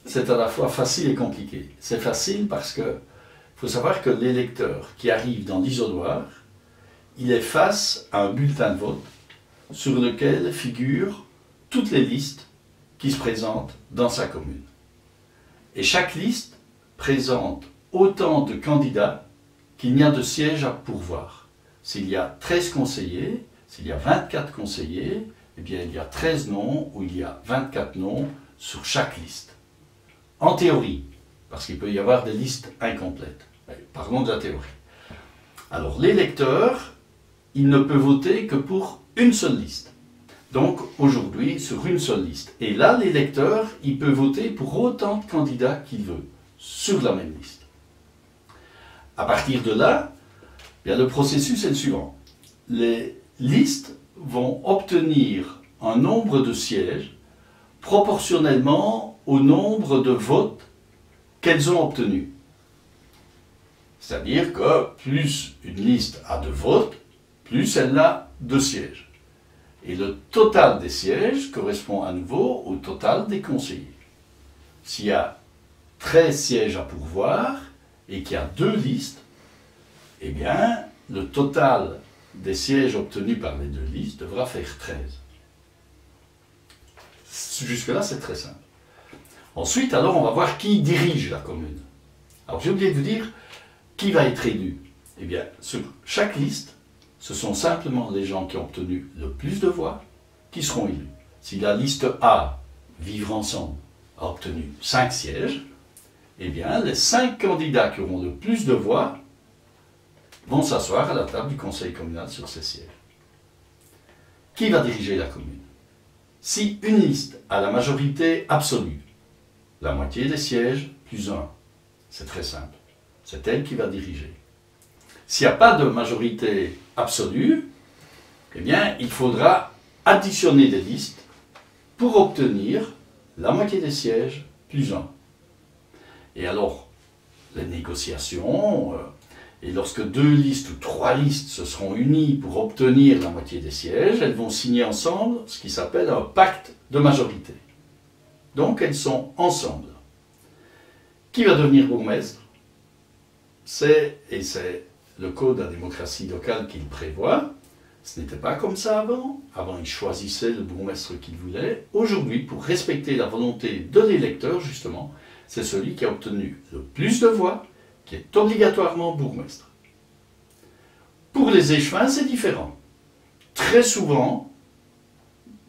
c'est à la fois facile et compliqué. C'est facile parce que faut savoir que l'électeur qui arrive dans l'isoloir, il est face à un bulletin de vote sur lequel figurent toutes les listes qui se présentent dans sa commune. Et chaque liste présente autant de candidats qu'il n'y a de sièges à pourvoir. S'il y a 13 conseillers, s'il y a 24 conseillers, eh bien il y a 13 noms ou il y a 24 noms sur chaque liste. En théorie, parce qu'il peut y avoir des listes incomplètes. Parlons de la théorie. Alors l'électeur, il ne peut voter que pour une seule liste. Donc aujourd'hui, sur une seule liste. Et là, l'électeur, il peut voter pour autant de candidats qu'il veut, sur la même liste. À partir de là, bien, le processus est le suivant. Les listes vont obtenir un nombre de sièges proportionnellement au nombre de votes qu'elles ont obtenus. C'est-à-dire que plus une liste a de votes, plus elle a de sièges. Et le total des sièges correspond à nouveau au total des conseillers. S'il y a 13 sièges à pourvoir et qu'il y a 2 listes, eh bien, le total des sièges obtenus par les 2 listes devra faire 13. Jusque-là, c'est très simple. Ensuite, alors, on va voir qui dirige la commune. Alors, j'ai oublié de vous dire qui va être élu. Eh bien, sur chaque liste, ce sont simplement les gens qui ont obtenu le plus de voix qui seront élus. Si la liste A, Vivre ensemble, a obtenu 5 sièges, eh bien, les 5 candidats qui auront le plus de voix vont s'asseoir à la table du conseil communal sur ces sièges. Qui va diriger la commune? Si une liste a la majorité absolue, la moitié des sièges plus 1, c'est très simple, c'est elle qui va diriger. S'il n'y a pas de majorité absolue, eh bien, il faudra additionner des listes pour obtenir la moitié des sièges plus 1. Et alors, les négociations, et lorsque 2 listes ou 3 listes se seront unies pour obtenir la moitié des sièges, elles vont signer ensemble ce qui s'appelle un pacte de majorité. Donc, elles sont ensemble. Qui va devenir bourgmestre? C'est le code de la démocratie locale qui le prévoit. Ce n'était pas comme ça avant. Avant, ils choisissaient le bourgmestre qu'ils voulaient. Aujourd'hui, pour respecter la volonté de l'électeur, justement, c'est celui qui a obtenu le plus de voix qui est obligatoirement bourgmestre. Pour les échevins, c'est différent. Très souvent,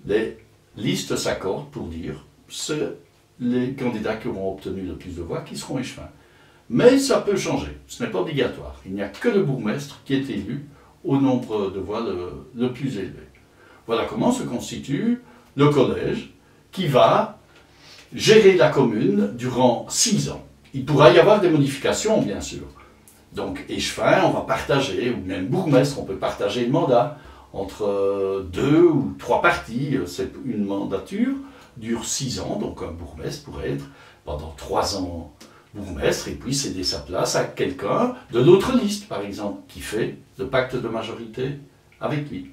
les listes s'accordent pour dire c'est les candidats qui auront obtenu le plus de voix qui seront échevins. Mais ça peut changer, ce n'est pas obligatoire. Il n'y a que le bourgmestre qui est élu au nombre de voix le plus élevé. Voilà comment se constitue le collège qui va gérer la commune durant 6 ans. Il pourra y avoir des modifications, bien sûr. Donc, échevin, on va partager, ou même bourgmestre, on peut partager le mandat entre 2 ou 3 partis. Une mandature dure 6 ans, donc un bourgmestre pourrait être pendant 3 ans bourgmestre et puis céder sa place à quelqu'un de l'autre liste, par exemple, qui fait le pacte de majorité avec lui.